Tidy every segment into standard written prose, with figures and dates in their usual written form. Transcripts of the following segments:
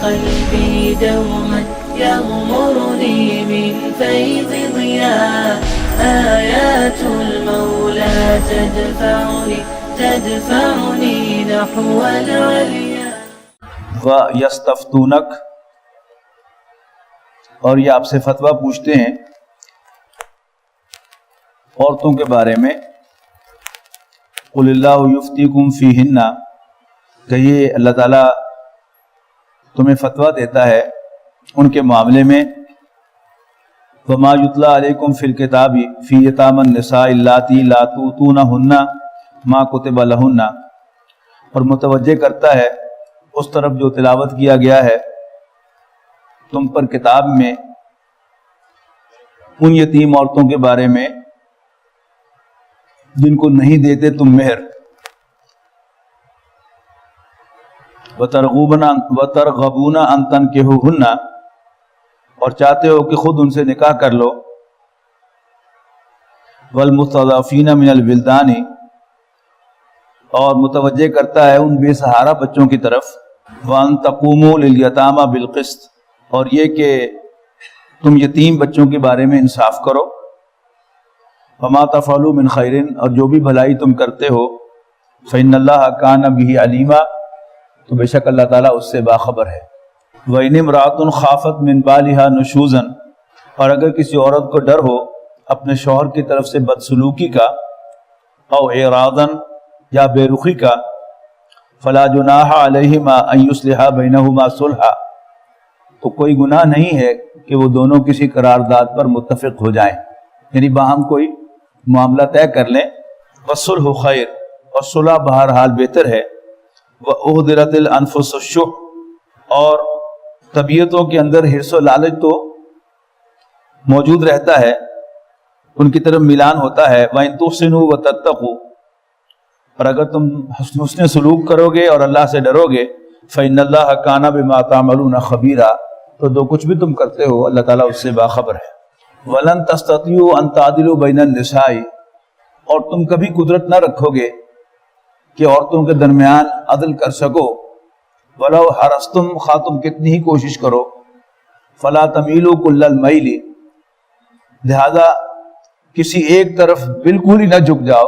قلبي دوما يغمرني من فيض ضياء آيات المولى تدفعني نحو العليا. وَيَسْتَفْتُونَكَ، اور یہ آپ سے فتویٰ پوچھتے ہیں عورتوں کے بارے میں. قُلِ اللَّهُ يُفْتِيكُمْ فِيهِنَّ، کہیے اللہ تعالیٰ تمہیں فتویٰ دیتا ہے ان کے معاملے میں. وَمَا يُتْلَى عَلَيْكُمْ فِي الْكِتَابِ فِي يَتَامَى النِّسَاءِ اللَّاتِي لَا تُؤْتُونَهُنَّ مَا كُتِبَ لَهُنَّ، اور متوجہ کرتا ہے اس طرف جو تلاوت کیا گیا ہے تم پر کتاب میں ان یتیم عورتوں کے بارے میں جن کو نہیں دیتے تم مہر. وَتَرْغَبُونَ أَن تَنكِحُوهُنَّ، اور چاہتے ہو کہ خود ان سے نکاح کر لو. وَالْمُسْتَضْعَفِينَ مِنَ الْوِلْدَانِ، اور متوجہ کرتا ہے ان بے سہارا بچوں کی طرف. وَأَن تَقُومُوا لِلْيَتَامَى بِالْقِسْطِ، اور یہ کہ تم یتیم بچوں کے بارے میں انصاف کرو. وَمَا تَفْعَلُوا مِنْ خَيْرٍ، اور جو بھی بھلائی تم کرتے ہو. فَإِنَّ اللَّهَ كَانَ بِهِ عَلِيمًا، تو بے شک اللہ تعالیٰ اس سے باخبر ہے. وَإِنِ امْرَأَةٌ خَافَتْ مِنْ بَالِهَا نُشُوزًا، اور اگر کسی عورت کو ڈر ہو اپنے شوہر کی طرف سے بدسلوکی کا، او اعراضاً، یا بے رخی کا، فلا جناح علیہما ان یصلحا بینہما صلحا، تو کوئی گناہ نہیں ہے کہ وہ دونوں کسی قرارداد پر متفق ہو جائیں، یعنی باہم کوئی معاملہ طے کر لیں. والصلح خیر، اور صلح بہرحال بہتر ہے. وَأُحْضِرَتِ الْأَنفُسُ الشُّحَّ، اور طبیعتوں کے اندر حرص و لالچ تو موجود رہتا ہے، ان کی طرف میلان ہوتا ہے. وَإِن تُحْسِنُوا وَتَتَّقُوا، اور اگر تم حسن سلوک کرو گے اور اللہ سے ڈرو گے. فَإِنَّ اللَّهَ كَانَ بِمَا تَعْمَلُونَ خَبِيرًا، تو جو کچھ بھی تم کرتے ہو اللہ تعالیٰ اس سے باخبر ہے. وَلَن تَسْتَطِيعُوا أَن تَعْدِلُوا بَيْنَ النِّسَاءِ، اور تم کبھی قدرت نہ رکھو گے کہ عورتوں کے درمیان عدل کر سکو. وَلَوْ حَرَصْتُمْ، خواہ تم کتنی ہی کوشش کرو. فَلَا تَمِيلُوا كُلَّ الْمَيْلِ، لہذا کسی ایک طرف بالکل ہی نہ جھک جاؤ.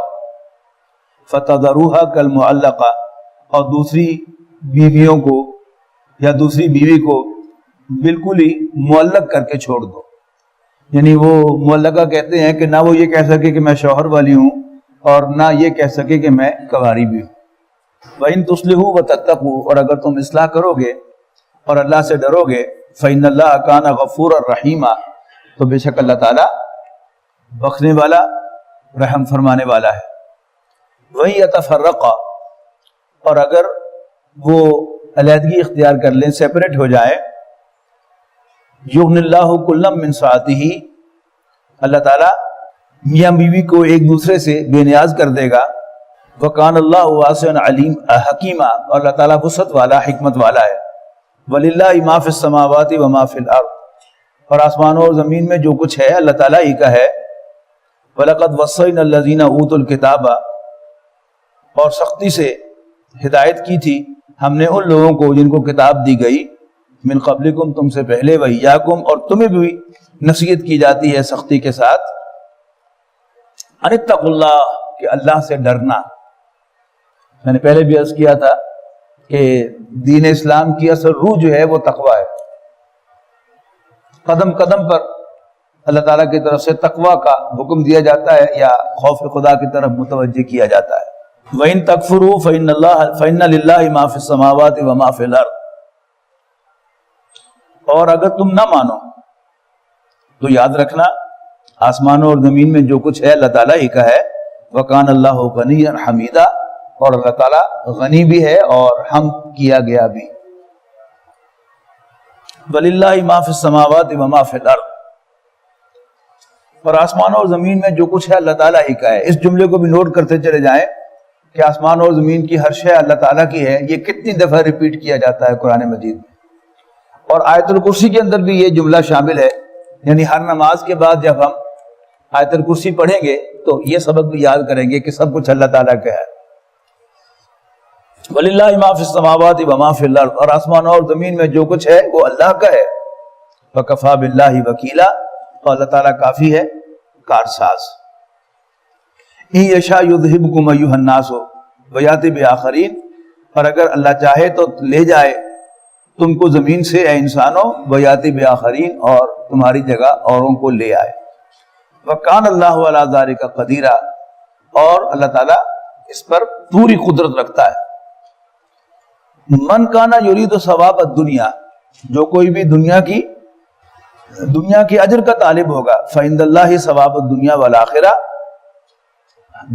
فَتَذَرُوهَا كَالْمُعَلَّقَةِ، اور دوسری بیویوں کو یا دوسری بیوی کو بالکل ہی معلق کر کے چھوڑ دو. یعنی وہ معلقہ کہتے ہیں کہ نہ وہ یہ کہہ سکے کہ میں شوہر والی ہوں اور نہ یہ کہہ سکے کہ میں کنواری بھی ہوں. وَإِن تُصْلِحُوا وَتَتَّقُوا، اور اگر تم اصلاح کرو گے اور اللہ سے ڈرو گے. فَإِنَّ اللَّهَ كَانَ غَفُورًا رَحِيمًا، تو بے شک اللہ تعالیٰ بخشنے والا رحم فرمانے والا ہے. وَإِن يَتَفَرَّقَا، اور اگر وہ علیحدگی اختیار کر لیں، سیپریٹ ہو جائے. يُغْنِ اللَّهُ كُلًّا مِّن سَعَتِهِ، اللہ تعالیٰ میاں بیوی کو ایک دوسرے سے بے نیاز کر دے گا. وَكَانَ اللَّهُ وَاسِعًا عَلِيمًا حَكِيمًا، اور اللہ تعالیٰ وسعت والا حکمت والا ہے. وَلِلَّهِ مَا فِي السَّمَاوَاتِ وَمَا فِي الْأَرْضِ، اور آسمانوں اور زمین میں جو کچھ ہے اللہ تعالیٰ ہی کا ہے. وَلَقَدْ وَصَّيْنَا الَّذِينَ أُوتُوا الْكِتَابَ، اور سختی سے ہدایت کی تھی ہم نے ان لوگوں کو جن کو کتاب دی گئی. من قبلکم، تم سے پہلے. وَإِيَّاكُمْ، اور تمہیں بھی نصیحت کی جاتی ہے سختی کے ساتھ. ان اتقوا اللہ، کہ اللہ سے ڈرنا. میں نے پہلے بھی عرض کیا تھا کہ دین اسلام کی اصل روح جو ہے وہ تقوی ہے. قدم قدم پر اللہ تعالیٰ کی طرف سے تقوی کا حکم دیا جاتا ہے یا خوف خدا کی طرف متوجہ کیا جاتا ہے. وَإِن تَكْفُرُوا فَإِنَّ لِلَّهِ مَا فِي السَّمَاوَاتِ وَمَا فِي الْأَرْضِ، اور اگر تم نہ مانو تو یاد رکھنا آسمانوں اور زمین میں جو کچھ ہے اللہ تعالیٰ ہی کا ہے. وَكَانَ اللَّهُ غَنِيًّا حَمِيدًا، اور اللہ تعالیٰ غنی بھی ہے اور حمد کیا گیا بھی. وَلِلَّهِ مَا فِي السَّمَاوَاتِ وَمَا فِي الْأَرْضِ، اور آسمانوں اور زمین میں جو کچھ ہے اللہ تعالیٰ ہی کا ہے. اس جملے کو بھی نوٹ کرتے چلے جائیں کہ آسمان اور زمین کی ہر شے اللہ تعالیٰ کی ہے. یہ کتنی دفعہ ریپیٹ کیا جاتا ہے قرآن مجید میں. اور آیت الکرسی کے اندر بھی یہ جملہ شامل ہے. یعنی ہر نماز کے بعد جب ہم آیت الکرسی پڑھیں گے تو یہ سبق بھی یاد کریں گے کہ سب کچھ اللہ تعالیٰ کا ہے. وَلِلَّهِ مَا فِي السَّمَاوَاتِ وَمَا فِي الْأَرْضِ، اور آسمانوں اور زمین میں جو کچھ ہے وہ اللہ کا ہے. وَكَفَى بِاللَّهِ وَكِيلًا، اور اللہ تعالیٰ کافی ہے کارساز. إِن يَشَاء يُذْهِبْكُمْ أَيُّهَا النَّاسُ وَيَأْتِ بِآخَرِينَ، اور اگر اللہ چاہے تو لے جائے تم کو زمین سے اے انسانوں، وَيَأْتِ بِآخَرِينَ، اور تمہاری جگہ اوروں کو لے آئے. وَكَانَ اللَّهُ عَلَى ذَلِكَ قَدِيرًا، اور اللہ تعالیٰ اس پر پوری قدرت رکھتا ہے. من کانا یرید ثواب الدنیا، جو کوئی بھی دنیا کی اجر کا طالب ہوگا، فعند اللہ ثواب الدنیا والآخرہ،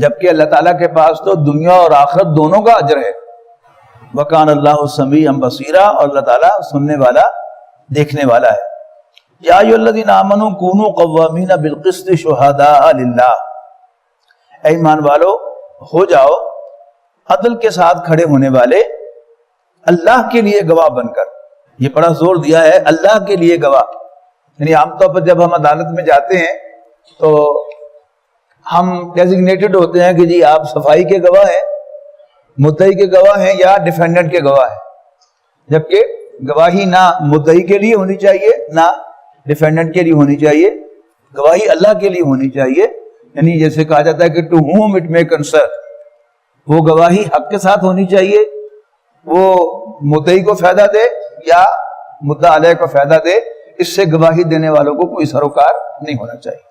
جبکہ اللہ تعالیٰ کے پاس تو دنیا اور آخرت دونوں کا اجر ہے. وکان اللہ سمیعا بصیرا، اور اللہ تعالیٰ سننے والا دیکھنے والا ہے. یا ایھا الذین آمنوا کونوا قوامین بالقسط شہداء للہ، اے ایمان والو ہو جاؤ عدل کے ساتھ کھڑے ہونے والے اللہ کے لیے گواہ بن کر. یہ بڑا زور دیا ہے اللہ کے لیے گواہ. یعنی عام طور پر جب ہم عدالت میں جاتے ہیں تو ہم ڈیزگنیٹڈ ہوتے ہیں کہ جی آپ صفائی کے گواہ ہیں، مدعی کے گواہ ہیں یا ڈیفینڈنٹ کے گواہ ہیں، جبکہ گواہی نہ مدعی کے لیے ہونی چاہیے نہ ڈیفینڈنٹ کے لیے ہونی چاہیے، گواہی اللہ کے لیے ہونی چاہیے. یعنی جیسے کہا جاتا ہے کہ to whom it may concern، وہ گواہی حق کے ساتھ ہونی چاہیے، وہ مدعی کو فائدہ دے یا مدعا علیہ کو فائدہ دے، اس سے گواہی دینے والوں کو کوئی سروکار نہیں ہونا چاہیے.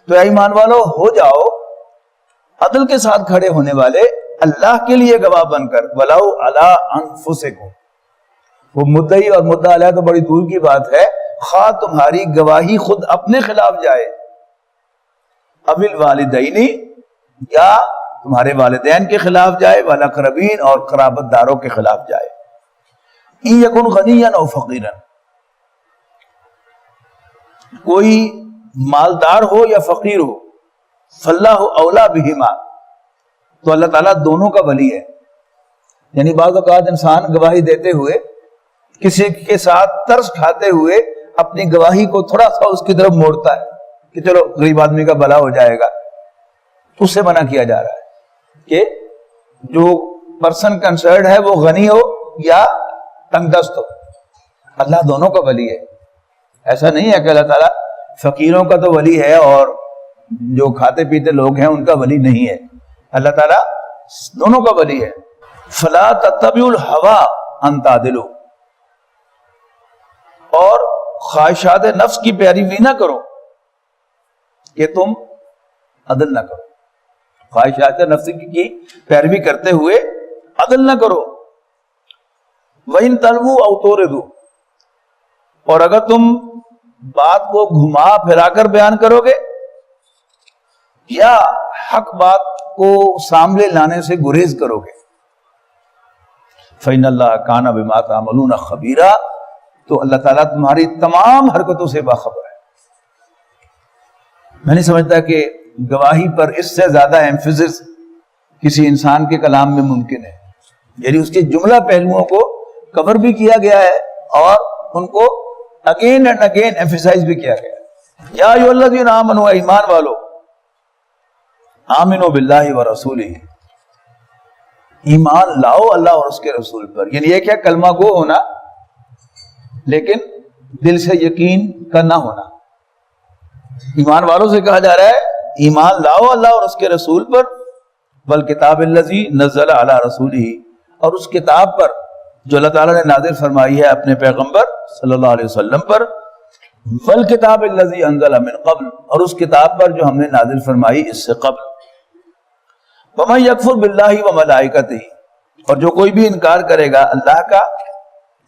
تو اے ایمان والو ہو جاؤ عدل کے ساتھ کھڑے ہونے والے اللہ کے لیے گواہ بن کر. وَلَوْ عَلَىٰ أَنفُسِكُمْ، وہ مدعی اور مدعا علیہ تو بڑی دور کی بات ہے، خواہ تمہاری گواہی خود اپنے خلاف جائے، اَوِ الْوَالِدَيْنِ، یا تمہارے والدین کے خلاف جائے، والاقربین، اور قرابت داروں کے خلاف جائے. إِن يَكُنْ غَنِيًّا أَوْ فَقِيرًا، کوئی مالدار ہو یا فقیر ہو، فَاللَّهُ أَوْلَىٰ بِهِمَا، تو اللہ تعالیٰ دونوں کا ولی ہے. یعنی بعض اوقات انسان گواہی دیتے ہوئے کسی کے ساتھ ترس کھاتے ہوئے اپنی گواہی کو تھوڑا سا اس کی طرف موڑتا ہے کہ چلو غریب آدمی کا بھلا ہو جائے گا. اس سے منع کیا جا رہا ہے کہ جو پرسن کنسرنڈ ہے وہ غنی ہو یا تنگ دست ہو، اللہ دونوں کا ولی ہے. ایسا نہیں ہے کہ اللہ تعالیٰ فقیروں کا تو ولی ہے اور جو کھاتے پیتے لوگ ہیں ان کا ولی نہیں ہے. اللہ تعالیٰ دونوں کا ولی ہے. فلا تتبعوا الهوى ان تعدلوا، اور خواہشات نفس کی پیروی نہ کرو کہ تم عدل نہ کرو. خواہشات نفس کی پیروی کرتے ہوئے عدل نہ کرو. وَإِن تَلْوُوا أَوْ تُعْرِضُوا، اور اگر تم بات کو گھما پھرا کر بیان کرو گے یا حق بات کو سامنے لانے سے گریز کرو گے، فَإِنَّ اللَّهَ كَانَ بِمَا تَعْمَلُونَ خَبِيرًا، تو اللہ تعالیٰ تمہاری تمام حرکتوں سے باخبر ہے. میں نہیں سمجھتا کہ گواہی پر اس سے زیادہ ایمفیسس کسی انسان کے کلام میں ممکن ہے. یعنی اس کے جملہ پہلوؤں کو کور بھی کیا گیا ہے اور ان کو اگین اینڈ اگین ایمفیسائز بھی کیا گیا ہے. یا ایھا الذین آمنوا، ایمان والو، آمنوا باللہ ورسولہ، ایمان لاؤ اللہ اور اس کے رسول پر. یعنی یہ کیا کلمہ گو ہونا لیکن دل سے یقین کا نہ ہونا. ایمان والوں سے کہا جا رہا ہے ایمان لاؤ اللہ اور اس کے رسول پر، والکتاب الذی نزل علی رسولہ، اور اس کتاب پر جو اللہ تعالیٰ نے نازل فرمائی ہے اپنے پیغمبر صلی اللہ علیہ وسلم پر، والکتاب الذی انزل من قبل، اور اس کتاب پر جو ہم نے نازل فرمائی اس سے قبل. ومن یکفر باللہ وملائکتہ، اور جو کوئی بھی انکار کرے گا اللہ کا،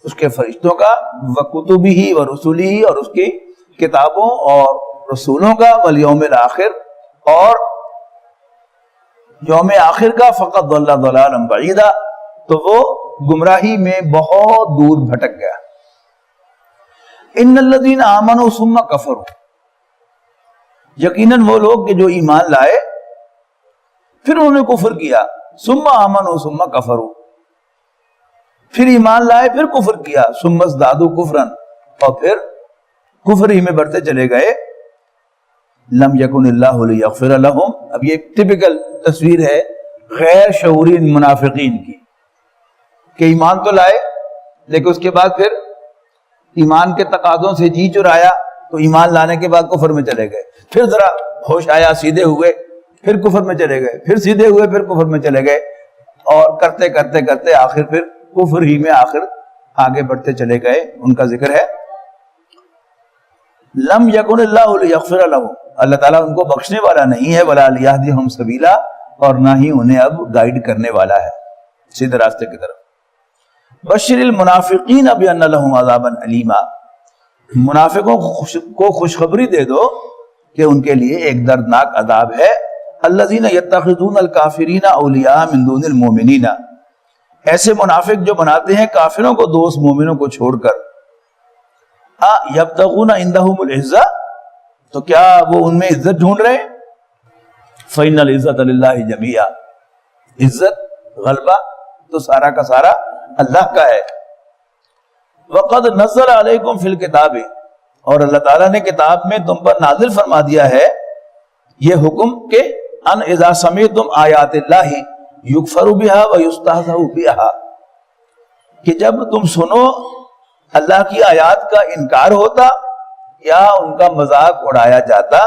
اس کے فرشتوں کا، وکتبہ ورسلہ، اور اس کی کتابوں اور رسولوں کا، والیوم الآخر، اور یوم آخر کا، فقد ضل ضلالا بعیدا، تو وہ گمراہی میں بہت دور بھٹک گیا. ان الذین آمنوا ثم کفروا، یقیناً وہ لوگ کہ جو ایمان لائے پھر انہوں نے کفر کیا. ثم آمنوا ثم کفروا، پھر ایمان لائے پھر کفر کیا. ثم ازدادوا کفرا، اور پھر کفر ہی میں بڑھتے چلے گئے. لم یکن اللہ لیغفر لہم، اب یہ ٹپیکل تصویر ہے غیر شعوری منافقین کی. کہ ایمان تو لائے لیکن اس کے بعد پھر ایمان کے تقاضوں سے جی چرایا تو ایمان لانے کے بعد کفر میں چلے گئے، پھر ذرا ہوش آیا سیدھے ہوئے پھر کفر میں چلے گئے، پھر سیدھے ہوئے پھر کفر میں چلے گئے، اور کرتے کرتے کرتے آخر پھر کفر ہی میں آخر آگے بڑھتے چلے گئے۔ ان کا ذکر ہے لم یکن اللہ لیغفر لہم، اللہ تعالیٰ ان کو بخشنے والا نہیں ہے، ولا لیہدیہم سبیلا، اور نہ ہی انہیں اب گائیڈ کرنے والا ہے سیدھے راستے کی طرف۔ بشر المنافقین بان لہم عذابا علیما، منافقوں کو خوشخبری دے دو کہ ان کے لیے ایک دردناک عذاب ہے۔ الذین یتخذون الکافرین اولیاء من دون المؤمنین، ایسے منافق جو بناتے ہیں کافروں کو دوست مومنوں کو چھوڑ کر۔ یبتغون عندہم العزہ، تو کیا وہ ان میں عزت ڈھونڈ رہے ہیں؟ فإن العزت للہ جمیعا، عزت غلبہ تو سارا کا سارا اللہ کا ہے۔ وقد نزل علیکم فی الکتاب، اور اللہ تعالیٰ نے کتاب میں تم پر نازل فرما دیا ہے یہ حکم کہ ان اذا سمعتم آیات اللہ یکفر بها ویستہزأ بها، کہ جب تم سنو اللہ کی آیات کا انکار ہوتا یا ان کا مذاق اڑایا جاتا،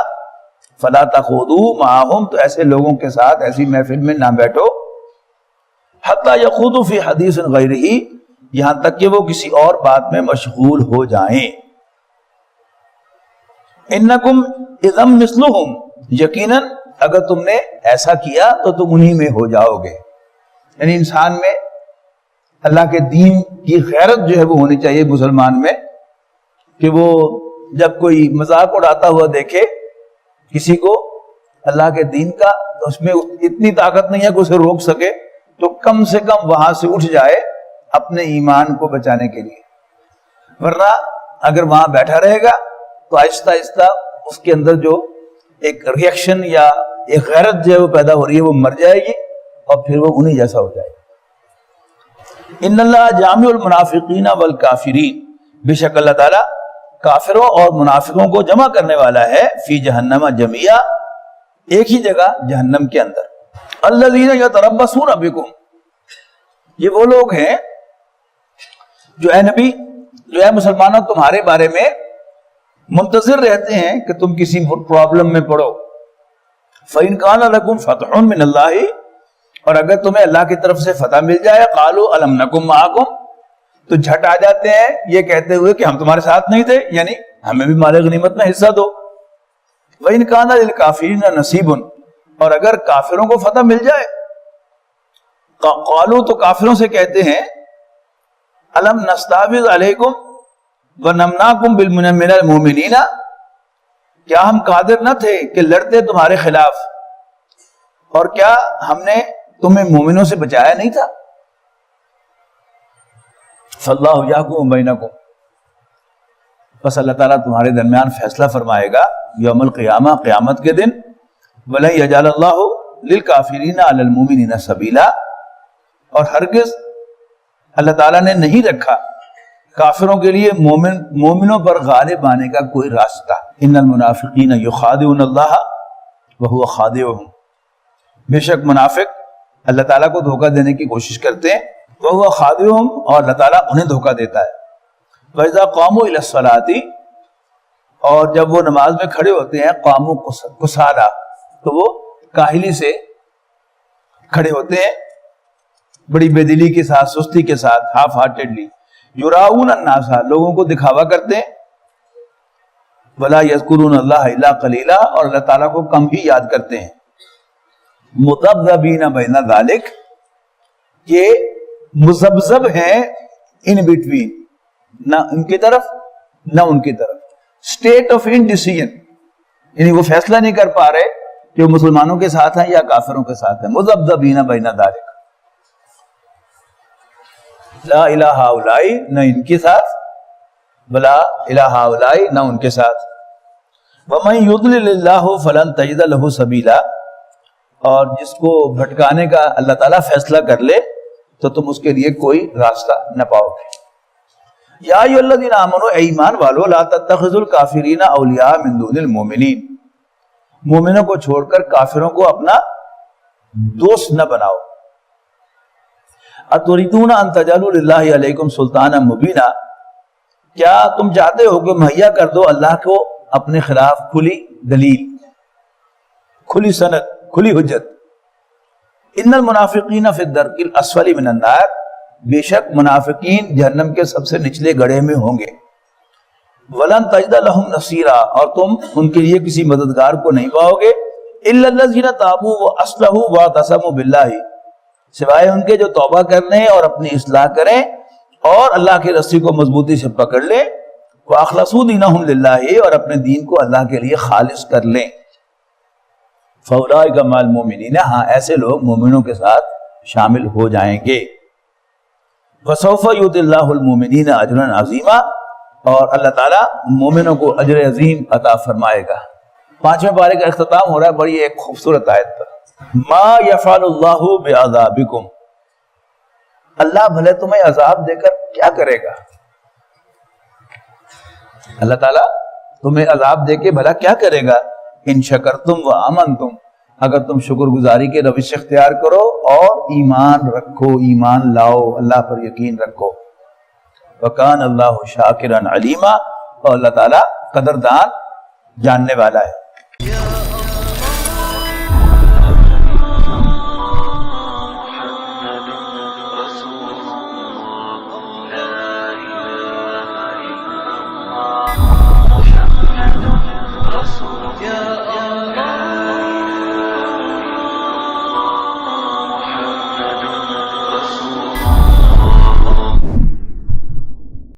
فلا تخوضوا معهم، تو ایسے لوگوں کے ساتھ ایسی محفل میں نہ بیٹھو، حتی یخوضوا فی حدیث غیرہ، یہاں تک کہ وہ کسی اور بات میں مشغول ہو جائیں۔ انکم اذا مثلہم، یقیناً اگر تم نے ایسا کیا تو تم انہی میں ہو جاؤ گے۔ یعنی انسان میں اللہ کے دین کی غیرت جو ہے وہ ہونی چاہیے مسلمان میں، کہ وہ جب کوئی مذاق اڑاتا ہوا دیکھے کسی کو اللہ کے دین کا، تو اس میں اتنی طاقت نہیں ہے کہ اسے روک سکے، تو کم سے کم وہاں سے اٹھ جائے اپنے ایمان کو بچانے کے لیے، ورنہ اگر وہاں بیٹھا رہے گا تو آہستہ آہستہ اس کے اندر جو ایک ریئیکشن یا ایک غیرت جو ہے وہ پیدا ہو رہی ہے وہ مر جائے گی، اور پھر وہ انہی جیسا ہو جائے گا۔ ان اللہ جامع المنافقین والکافرین، بے شک اللہ تعالیٰ کافروں اور منافقوں کو جمع کرنے والا ہے، فی جہنم جميعا، ایک ہی جگہ جہنم کے اندر۔ الذین یتربصون بکم، یہ وہ لوگ ہیں جو اے نبی، جو اے مسلمانوں تمہارے بارے میں منتظر رہتے ہیں کہ تم کسی پرابلم میں پڑو۔ فَإِنْ كَانَ لَكُمْ فَتْحٌ مِّنَ اللَّهِ، اور اگر تمہیں اللہ کی طرف سے فتح مل جائے، قَالُوا أَلَمْ نَكُمْ مَعَكُمْ، تو جھٹ آ جاتے ہیں یہ کہتے ہوئے کہ ہم تمہارے ساتھ نہیں تھے، یعنی ہمیں بھی مال غنیمت میں حصہ دو۔ وَإِنْ كَانَ لِلْكَافِرِينَ نَصِيبٌ، اور اگر کافروں کو فتح مل جائے، قالوا، تو کافروں سے کہتے ہیں أَلَمْ نَسْتَحْوِذْ عَلَيْكُمْ وَنَمْنَعْكُمْ مِنَ الْمُؤْمِنِينَ، کیا ہم قادر نہ تھے کہ لڑتے تمہارے خلاف، اور کیا ہم نے تمہیں مومنوں سے بچایا نہیں تھا؟ فَاللَّهُ يَحْكُمُ بَيْنَكُمْ، بس اللہ تعالیٰ تمہارے درمیان فیصلہ فرمائے گا یوم القیامہ، قیامت کے دن۔ وَلَن يَجْعَلَ اللَّهُ لِلْكَافِرِينَ عَلَى الْمُؤْمِنِينَ سَبِيلًا، اور ہرگز اللہ تعالیٰ نے نہیں رکھا کافروں کے لیے مومنوں پر غالب آنے کا کوئی راستہ۔ ان المنافقین یخادعون اللہ وہو خادعهم، بے شک منافق اللہ تعالیٰ کو دھوکہ دینے کی کوشش کرتے ہیں، وہو خادعهم، اور اللہ تعالیٰ انہیں دھوکہ دیتا ہے۔ وَإِذَا قَامُوا إِلَى الصَّلَاةِ، اور جب وہ نماز میں کھڑے ہوتے ہیں، قاموا کسالى، تو وہ کاہلی سے کھڑے ہوتے ہیں، بڑی بے دلی کے ساتھ، سستی کے ساتھ، ہاف ہارٹیڈلی۔ یراؤون الناس، لوگوں کو دکھاوا کرتے ہیں۔ ولا یذکرون اللہ الا قلیلا، اور اللہ تعالیٰ کو کم ہی یاد کرتے ہیں۔ مذبذبین بین ذلک، یہ مذبذب ہیں ان بٹوین، نہ ان کی طرف نہ ان کی طرف، اسٹیٹ آف انڈیسیژن، یعنی وہ فیصلہ نہیں کر پا رہے کہ وہ مسلمانوں کے ساتھ ہیں یا کافروں کے ساتھ ہیں۔ مذبذبین بین ذلک، لا الہ ہؤلاء، نہ ان کے ساتھ، ولا الہ ہؤلاء، نہ ان کے ساتھ۔ ومن یضلل اللہ فلن تجد له سبیلا، اور جس کو بھٹکانے کا اللہ تعالیٰ فیصلہ کر لے تو تم اس کے لیے کوئی راستہ نہ پاؤ گے۔ یا ایھا الذین آمنوا، اے ایمان والو، لا تتخذوا الکافرین اولیاء من دون المؤمنین، مومنوں کو چھوڑ کر کافروں کو اپنا دوست نہ بناؤ۔ اتریدون ان تجعلوا للہ علیکم سلطانا مبینا، کیا تم چاہتے ہو کہ مہیا کر دو اللہ کو اپنے خلاف کھلی دلیل، کھلی سند، کھلی حجت؟ ان المنافقین فی الدرک الاسفل من النار، بے شک منافقین جہنم کے سب سے نچلے گڑھے میں ہوں گے۔ ولن تجد لهم نصیرا، اور تم ان کے لیے کسی مددگار کو نہیں پاؤ گے، الا الذین تابوا واصلحوا واعتصموا باللہ، سوائے ان کے جو توبہ کر لیں اور اپنی اصلاح کریں اور اللہ کی رسی کو مضبوطی سے پکڑ لیں، واخلصوا دینہم للہ، اور اپنے دین کو اللہ کے لیے خالص کر لیں۔ فاولئک مع المؤمنین، ہاں ایسے لوگ مومنوں کے ساتھ شامل ہو جائیں گے۔ وسوف یؤتی اللہ المؤمنین اجرا عظیما، اور اللہ تعالیٰ مومنوں کو اجر عظیم عطا فرمائے گا۔ 5ویں پارے کا اختتام ہو رہا ہے بڑی ایک خوبصورت آیت پر، ما یفعل اللہ بعذابکم، اللہ بھلے تمہیں عذاب دے کر کیا کرے گا؟ اللہ تعالیٰ تمہیں عذاب دے کے بھلا کیا کرے گا؟ ان شکرتم و آمنتم، اگر تم شکر گزاری کے روش اختیار کرو اور ایمان رکھو، ایمان لاؤ، اللہ پر یقین رکھو۔ وَكَانَ اللَّهُ شَاكِرًا عَلِيمًا، اور اللہ تعالیٰ قدردان جاننے والا ہے۔